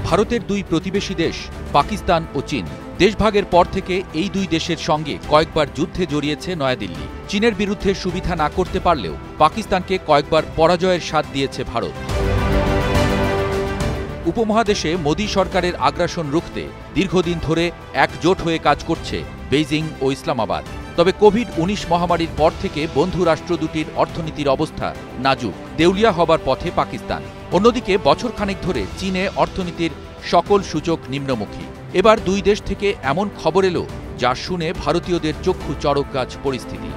ভারতের দুই প্রতিবেশী দেশ পাকিস্তান ও চীন। দেশভাগের পর থেকে এই দুই দেশের সঙ্গে কয়েকবার যুদ্ধে জড়িয়েছে নয়াদিল্লি। চীনের বিরুদ্ধে সুবিধা না করতে পারলেও পাকিস্তানকে কয়েকবার পরাজয়ের স্বাদ দিয়েছে ভারত। উপমহাদেশে মোদী সরকারের আগ্রাসন রুখতে দীর্ঘদিন ধরে একজোট হয়ে কাজ করছে বেইজিং ও ইসলামাবাদ। তবে কোভিড-19 মহামারীর পর থেকে বন্ধু রাষ্ট্র দুটির অর্থনীতির অবস্থা নাজুক, দেউলিয়া হবার পথে পাকিস্তান। অন্যদিকে বছরখানেক ধরে চীনে অর্থনীতির সকল সূচক নিম্নমুখী। এবার দুই দেশ থেকে এমন খবর এলো যা শুনে ভারতীয়দের চক্ষু চড়ক গাছ পরিস্থিতি।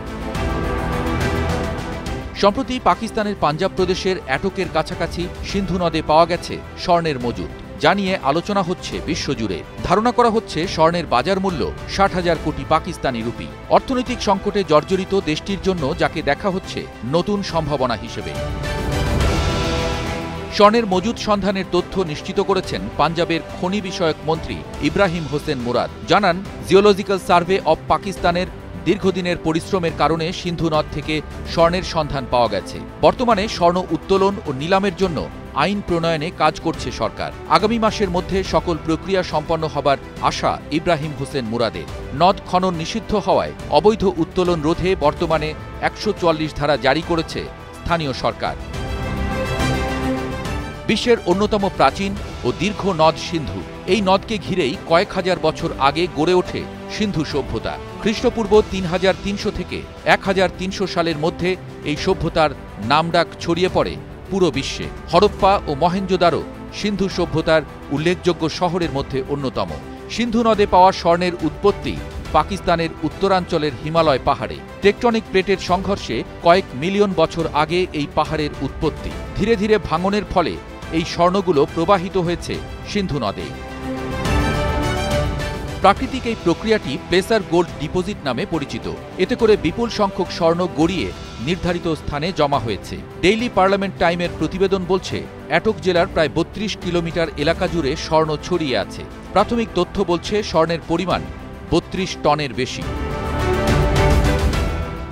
সম্প্রতি পাকিস্তানের পাঞ্জাব প্রদেশের অ্যাটকের কাছাকাছি সিন্ধু নদে পাওয়া গেছে স্বর্ণের মজুদ, যা নিয়ে আলোচনা হচ্ছে বিশ্বজুড়ে। ধারণা করা হচ্ছে স্বর্ণের বাজার মূল্য 60,000 কোটি পাকিস্তানি রুপি। অর্থনৈতিক সংকটে জর্জরিত দেশটির জন্য যাকে দেখা হচ্ছে নতুন সম্ভাবনা হিসেবে। স্বর্ণের মজুদ সন্ধানের তথ্য নিশ্চিত করেছেন পাঞ্জাবের খনি বিষয়ক মন্ত্রী ইব্রাহিম হোসেন মুরাদ। জানান, জিওলজিক্যাল সার্ভে অব পাকিস্তানের দীর্ঘদিনের পরিশ্রমের কারণে সিন্ধু নদ থেকে স্বর্ণের সন্ধান পাওয়া গেছে। বর্তমানে স্বর্ণ উত্তোলন ও নিলামের জন্য আইন প্রণয়নে কাজ করছে সরকার। আগামী মাসের মধ্যে সকল প্রক্রিয়া সম্পন্ন হবার আশা ইব্রাহিম হোসেন মুরাদের। নদ খনন নিষিদ্ধ হওয়ায় অবৈধ উত্তোলন রোধে বর্তমানে 144 ধারা জারি করেছে স্থানীয় সরকার। বিশ্বের অন্যতম প্রাচীন ও দীর্ঘ নদ সিন্ধু। এই নদকে ঘিরেই কয়েক হাজার বছর আগে গড়ে ওঠে সিন্ধু সভ্যতা। খ্রিস্টপূর্ব 3300 থেকে 1300 সালের মধ্যে এই সভ্যতার নামডাক ছড়িয়ে পড়ে পুরো বিশ্বে। হরপ্পা ও মহেঞ্জোদারো সিন্ধু সভ্যতার উল্লেখযোগ্য শহরের মধ্যে অন্যতম। সিন্ধু নদে পাওয়া স্বর্ণের উৎপত্তি পাকিস্তানের উত্তরাঞ্চলের হিমালয় পাহাড়ে। টেকটনিক প্লেটের সংঘর্ষে কয়েক মিলিয়ন বছর আগে এই পাহাড়ের উৎপত্তি। ধীরে ধীরে ভাঙনের ফলে এই স্বর্ণগুলো প্রবাহিত হয়েছে সিন্ধু নদে। প্রাকৃতিক এই প্রক্রিয়াটি প্লেসার গোল্ড ডিপোজিট নামে পরিচিত। এতে করে বিপুল সংখ্যক স্বর্ণ গড়িয়ে নির্ধারিত স্থানে জমা হয়েছে। ডেইলি পার্লামেন্ট টাইমের প্রতিবেদন বলছে, অ্যাটক জেলার প্রায় 32 কিলোমিটার এলাকা জুড়ে স্বর্ণ ছড়িয়ে আছে। প্রাথমিক তথ্য বলছে স্বর্ণের পরিমাণ 32 টনের বেশি।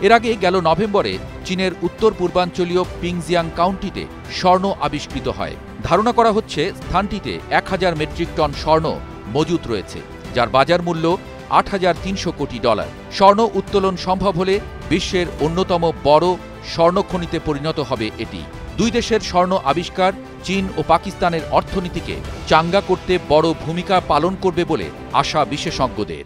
এর আগে গেল নভেম্বরে চীনের উত্তর পূর্বাঞ্চলীয় পিংজিয়াং কাউন্টিতে স্বর্ণ আবিষ্কৃত হয়। ধারণা করা হচ্ছে স্থানটিতে 1000 মেট্রিক টন স্বর্ণ মজুত রয়েছে, যার বাজার মূল্য $8,300 কোটি। স্বর্ণ উত্তোলন সম্ভব হলে বিশ্বের অন্যতম বড় স্বর্ণখনিতে পরিণত হবে এটি। দুই দেশের স্বর্ণ আবিষ্কার চীন ও পাকিস্তানের অর্থনীতিকে চাঙ্গা করতে বড় ভূমিকা পালন করবে বলে আশা বিশেষজ্ঞদের।